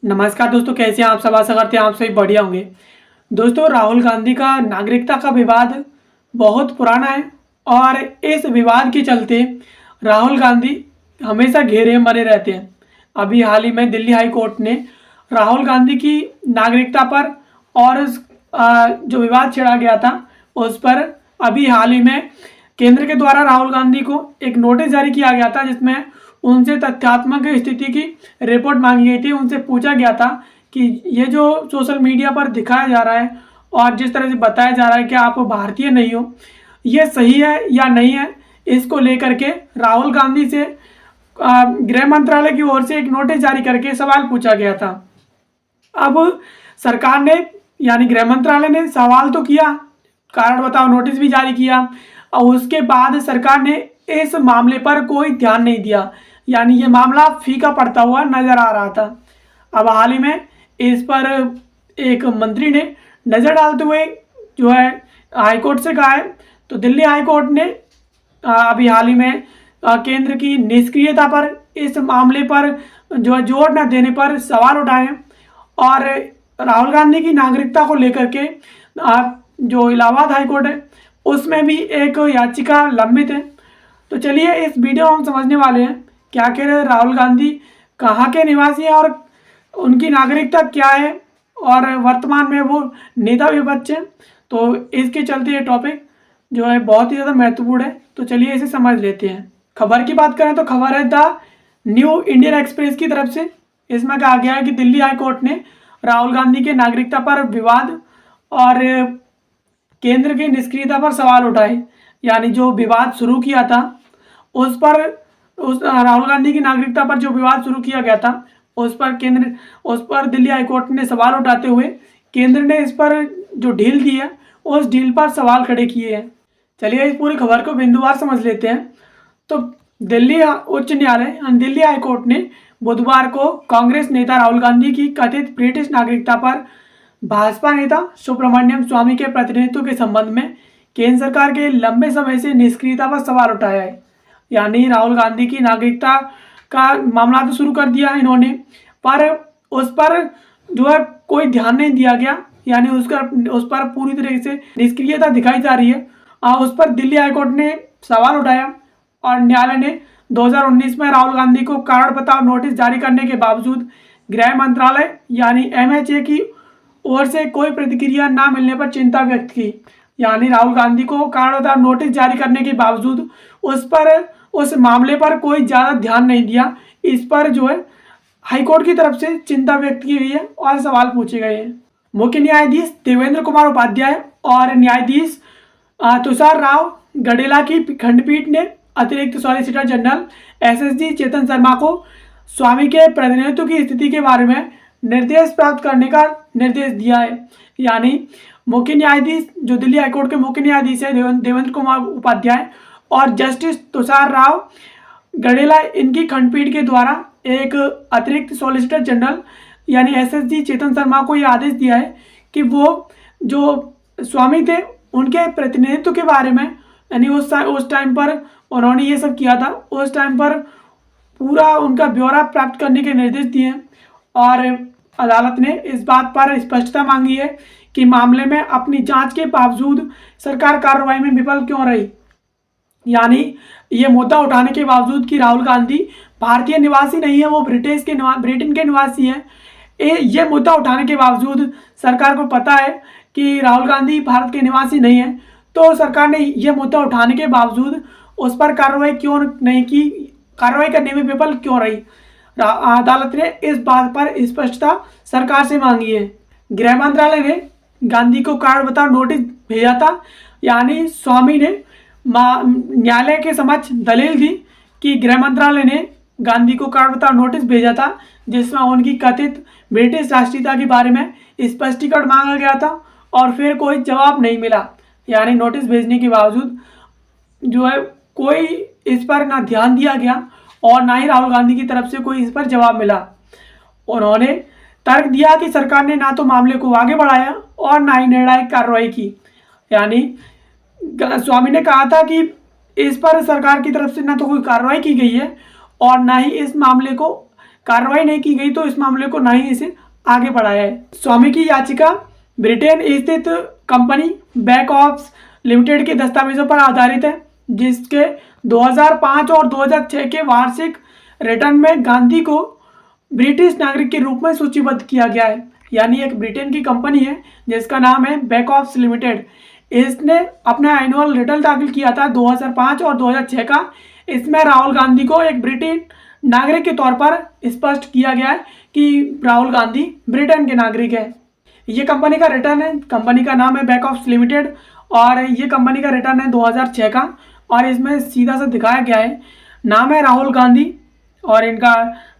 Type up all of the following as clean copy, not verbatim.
नमस्कार दोस्तों, कैसे हैं आप सब। आशा करते हैं आप सभी बढ़िया होंगे। दोस्तों, राहुल गांधी का नागरिकता का विवाद बहुत पुराना है और इस विवाद के चलते राहुल गांधी हमेशा घेरे में बने रहते हैं। अभी हाल ही में दिल्ली हाई कोर्ट ने राहुल गांधी की नागरिकता पर और जो विवाद छेड़ा गया था उस पर अभी हाल ही में केंद्र के द्वारा राहुल गांधी को एक नोटिस जारी किया गया था, जिसमें उनसे तथ्यात्मक स्थिति की रिपोर्ट मांगी गई थी। उनसे पूछा गया था कि ये जो सोशल मीडिया पर दिखाया जा रहा है और जिस तरह से बताया जा रहा है कि आप भारतीय नहीं हो, ये सही है या नहीं है। इसको लेकर के राहुल गांधी से गृह मंत्रालय की ओर से एक नोटिस जारी करके सवाल पूछा गया था। अब सरकार ने यानी गृह मंत्रालय ने सवाल तो किया, कारण बताओ नोटिस भी जारी किया, और उसके बाद सरकार ने इस मामले पर कोई ध्यान नहीं दिया, यानी ये मामला फीका पड़ता हुआ नजर आ रहा था। अब हाल ही में इस पर एक मंत्री ने नज़र डालते हुए जो है हाईकोर्ट से कहा है, तो दिल्ली हाईकोर्ट ने अभी हाल ही में केंद्र की निष्क्रियता पर, इस मामले पर जो है जोर न देने पर सवाल उठाए और राहुल गांधी की नागरिकता को लेकर के जो इलाहाबाद हाईकोर्ट है उसमें भी एक याचिका लंबित है। तो चलिए इस वीडियो में हम समझने वाले हैं कि आखिर राहुल गांधी कहाँ के निवासी हैं और उनकी नागरिकता क्या है और वर्तमान में वो नेता विपक्ष हैं। तो इसके चलते ये टॉपिक जो है बहुत ही ज़्यादा महत्वपूर्ण है। तो चलिए इसे समझ लेते हैं। खबर की बात करें तो खबर है द न्यू इंडियन एक्सप्रेस की तरफ से। इसमें कहा गया है कि दिल्ली हाई कोर्ट ने राहुल गांधी के नागरिकता पर विवाद और केंद्र की निष्क्रियता पर सवाल उठाए, यानी जो विवाद शुरू किया था उस पर, उस राहुल गांधी की नागरिकता पर जो विवाद शुरू किया गया था उस पर दिल्ली हाईकोर्ट ने सवाल उठाते हुए केंद्र ने इस पर जो ढील दी है उस ढील पर सवाल खड़े किए हैं। चलिए इस पूरी खबर को बिंदुवार समझ लेते हैं। तो दिल्ली उच्च न्यायालय यानी दिल्ली हाईकोर्ट ने बुधवार को कांग्रेस नेता राहुल गांधी की कथित ब्रिटिश नागरिकता पर भाजपा नेता सुब्रमण्यम स्वामी के प्रतिनिधित्व के संबंध में केंद्र सरकार के लंबे समय से निष्क्रियता पर सवाल उठाया है। यानी राहुल गांधी की नागरिकता का मामला तो शुरू कर दिया इन्होंने, पर उस पर जो है कोई ध्यान नहीं दिया गया, यानी उस पर पूरी तरीके से निष्क्रियता दिखाई जा रही है। उस पर दिल्ली हाईकोर्ट ने सवाल उठाया और न्यायालय ने 2019 में राहुल गांधी को कारण बताओ नोटिस जारी करने के बावजूद गृह मंत्रालय यानी MHA की ओर से कोई प्रतिक्रिया न मिलने पर चिंता व्यक्त की। यानी राहुल गांधी को कारण बताओ नोटिस जारी करने के बावजूद उस मामले पर कोई ज़्यादा ध्यान नहीं दिया। इस पर जो है हाईकोर्ट की तरफ से चिंता व्यक्त की गई है और सवाल पूछे गए हैं। मुख्य न्यायाधीश देवेंद्र कुमार उपाध्याय और न्यायाधीश तुषार राव गडेला की खंडपीठ ने अतिरिक्त solicitor general SSG Chetan Sharma को स्वामी के प्रतिनिधित्व की स्थिति के बारे में निर्देश प्राप्त करने का निर्देश दिया है। यानी मुख्य न्यायाधीश जो दिल्ली हाईकोर्ट के मुख्य न्यायाधीश है देवेंद्र कुमार उपाध्याय और जस्टिस तुषार राव गडेला, इनकी खंडपीठ के द्वारा एक अतिरिक्त सॉलिसिटर जनरल यानी SSG चेतन शर्मा को यह आदेश दिया है कि वो जो स्वामी थे उनके प्रतिनिधित्व के बारे में, यानी उस टाइम पर उन्होंने ये सब किया था, उस टाइम पर पूरा उनका ब्यौरा प्राप्त करने के निर्देश दिए हैं। और अदालत ने इस बात पर स्पष्टता मांगी है कि मामले में अपनी जांच के बावजूद सरकार कार्रवाई में विफल क्यों रही। यानी ये मुद्दा उठाने के बावजूद कि राहुल गांधी भारतीय निवासी नहीं है, वो ब्रिटेन के निवासी है, ये मुद्दा उठाने के बावजूद सरकार को पता है कि राहुल गांधी भारत के निवासी नहीं है, तो सरकार ने यह मुद्दा उठाने के बावजूद उस पर कार्रवाई क्यों नहीं की, कार्रवाई करने में विफल क्यों रही। अदालत ने इस बात पर स्पष्टता सरकार से मांगी है। गृह मंत्रालय ने गांधी को कारण बताओ नोटिस भेजा था, यानी स्वामी ने न्यायालय के समक्ष दलील दी कि गृह मंत्रालय ने गांधी को कारण बताओ नोटिस भेजा था, जिसमें उनकी कथित ब्रिटिश राष्ट्रीयता के बारे में स्पष्टीकरण मांगा गया था और फिर कोई जवाब नहीं मिला। यानी नोटिस भेजने के बावजूद जो है कोई इस पर ना ध्यान दिया गया और ना ही राहुल गांधी की तरफ से कोई इस पर जवाब मिला। उन्होंने तर्क दिया कि सरकार ने ना तो मामले को आगे बढ़ाया और ना ही निर्णायक कार्रवाई की। यानी स्वामी ने कहा था कि इस पर सरकार की तरफ से ना तो कोई कार्रवाई की गई है और ना ही इस मामले को कार्रवाई नहीं की गई तो इस मामले को ना ही इसे आगे बढ़ाया है। स्वामी की याचिका ब्रिटेन स्थित कंपनी बैक ऑप्स लिमिटेड के दस्तावेजों पर आधारित है, जिसके 2005 और 2006 के वार्षिक रिटर्न में गांधी को ब्रिटिश नागरिक के रूप में सूचीबद्ध किया गया है। यानी एक ब्रिटेन की कंपनी है जिसका नाम है बैक ऑप्स लिमिटेड। इसने अपना एनुअल रिटर्न दाखिल किया था 2005 और 2006 का। इसमें राहुल गांधी को एक ब्रिटेन नागरिक के तौर पर स्पष्ट किया गया है कि राहुल गांधी ब्रिटेन के नागरिक है। ये कंपनी का रिटर्न है, कंपनी का नाम है बैक ऑप्स लिमिटेड और ये कंपनी का रिटर्न है 2006 का। और इसमें सीधा सा दिखाया गया है, नाम है राहुल गांधी और इनका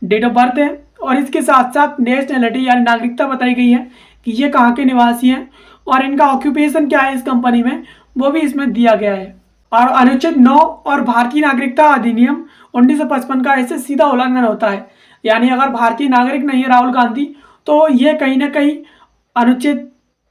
डेट ऑफ बर्थ है और इसके साथ साथ नेशनैलिटी यानी नागरिकता बताई गई है कि ये कहाँ के निवासी हैं और इनका ऑक्यूपेशन क्या है इस कंपनी में, वो भी इसमें दिया गया है। और अनुच्छेद 9 और भारतीय नागरिकता अधिनियम 1955 का इससे सीधा उल्लंघन होता है। यानी अगर भारतीय नागरिक नहीं है राहुल गांधी तो ये कहीं ना कहीं अनुच्छेद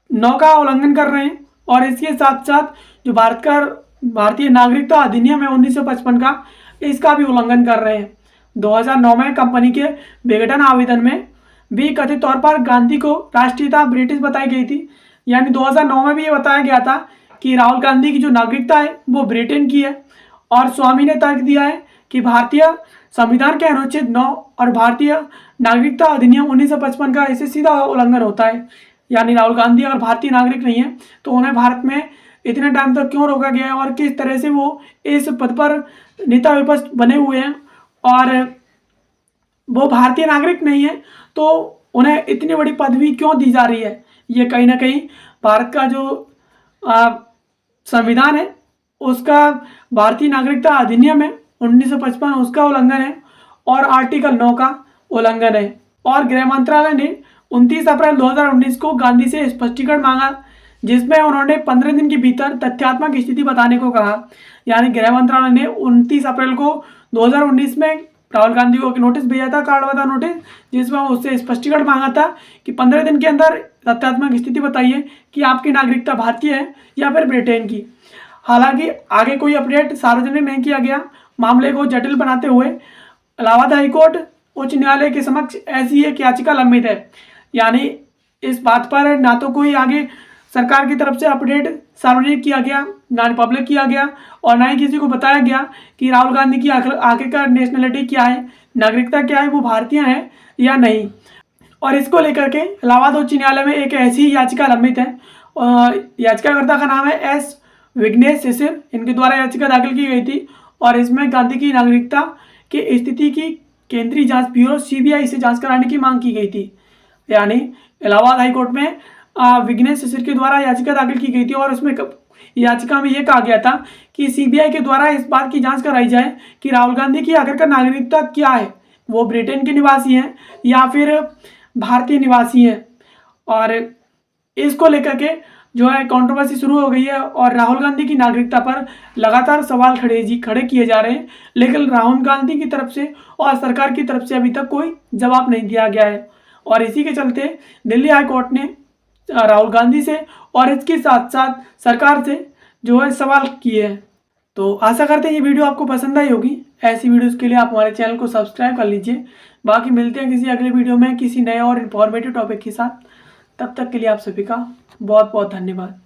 9 का उल्लंघन कर रहे हैं और इसके साथ साथ जो भारतीय नागरिकता अधिनियम है 1955 का, इसका भी उल्लंघन कर रहे हैं। 2009 में कंपनी के विघटन आवेदन में भी कथित तौर पर गांधी को राष्ट्रीयता ब्रिटिश बताई गई थी। यानी 2009 में भी ये बताया गया था कि राहुल गांधी की जो नागरिकता है वो ब्रिटेन की है। और स्वामी ने तर्क दिया है कि भारतीय संविधान के अनुच्छेद 9 और भारतीय नागरिकता अधिनियम 1955 का इससे सीधा उल्लंघन होता है। यानी राहुल गांधी अगर भारतीय नागरिक नहीं है तो उन्हें भारत में इतने टाइम तक क्यों रोका गया है और किस तरह से वो इस पद पर नेता विपक्ष बने हुए हैं और वो भारतीय नागरिक नहीं है तो उन्हें इतनी बड़ी पदवी क्यों दी जा रही है। ये कहीं ना कहीं भारत का जो संविधान है उसका भारतीय नागरिकता अधिनियम है 1955 उसका उल्लंघन है और आर्टिकल 9 का उल्लंघन है। और गृह मंत्रालय ने 29 अप्रैल 2019 को गांधी से स्पष्टीकरण मांगा, जिसमें उन्होंने 15 दिन के भीतर तथ्यात्मक स्थिति बताने को कहा। यानी गृह मंत्रालय ने 29 अप्रैल को 2019 में राहुल गांधी को एक नोटिस भेजा था, कार्ड वाला नोटिस, जिसमें उससे स्पष्टीकरण मांगा था कि 15 दिन के अंदर तथ्यात्मक स्थिति बताइए कि आपकी नागरिकता भारतीय है या फिर ब्रिटेन की। हालांकि आगे कोई अपडेट सार्वजनिक नहीं किया गया। मामले को जटिल बनाते हुए इलाहाबाद हाईकोर्ट उच्च न्यायालय के समक्ष ऐसी एक याचिका लंबित है। यानी इस बात पर ना तो कोई आगे सरकार की तरफ से अपडेट सार्वजनिक किया गया, ना पब्लिक किया गया और ना ही किसी को बताया गया कि राहुल गांधी की आखिरकार नेशनलिटी क्या है, नागरिकता क्या है, वो भारतीय है या नहीं। और इसको लेकर के इलाहाबाद उच्च न्यायालय में एक ऐसी याचिका लंबित है। याचिकाकर्ता का नाम है एस विघ्नेश शिशिर। इनके द्वारा याचिका दाखिल की गई थी और इसमें गांधी की नागरिकता की स्थिति की केंद्रीय जांच ब्यूरो CBI से जांच कराने की मांग की गई थी। यानी इलाहाबाद हाईकोर्ट में विघ्नेश शिशिर के द्वारा याचिका दाखिल की गई थी और उसमें याचिका में यह कहा गया था कि CBI के द्वारा इस बात की जांच कराई जाए कि राहुल गांधी की आखिरकार नागरिकता क्या है, वो ब्रिटेन के निवासी हैं या फिर भारतीय निवासी हैं। और इसको लेकर के जो है कंट्रोवर्सी शुरू हो गई है और राहुल गांधी की नागरिकता पर लगातार सवाल खड़े किए जा रहे हैं, लेकिन राहुल गांधी की तरफ से और सरकार की तरफ से अभी तक कोई जवाब नहीं दिया गया है। और इसी के चलते दिल्ली हाई कोर्ट ने राहुल गांधी से और इसके साथ साथ सरकार से जो है सवाल किए हैं। तो आशा करते हैं ये वीडियो आपको पसंद आई होगी। ऐसी वीडियोस के लिए आप हमारे चैनल को सब्सक्राइब कर लीजिए। बाकी मिलते हैं किसी अगले वीडियो में किसी नए और इन्फॉर्मेटिव टॉपिक के साथ। तब तक के लिए आप सभी का बहुत बहुत धन्यवाद।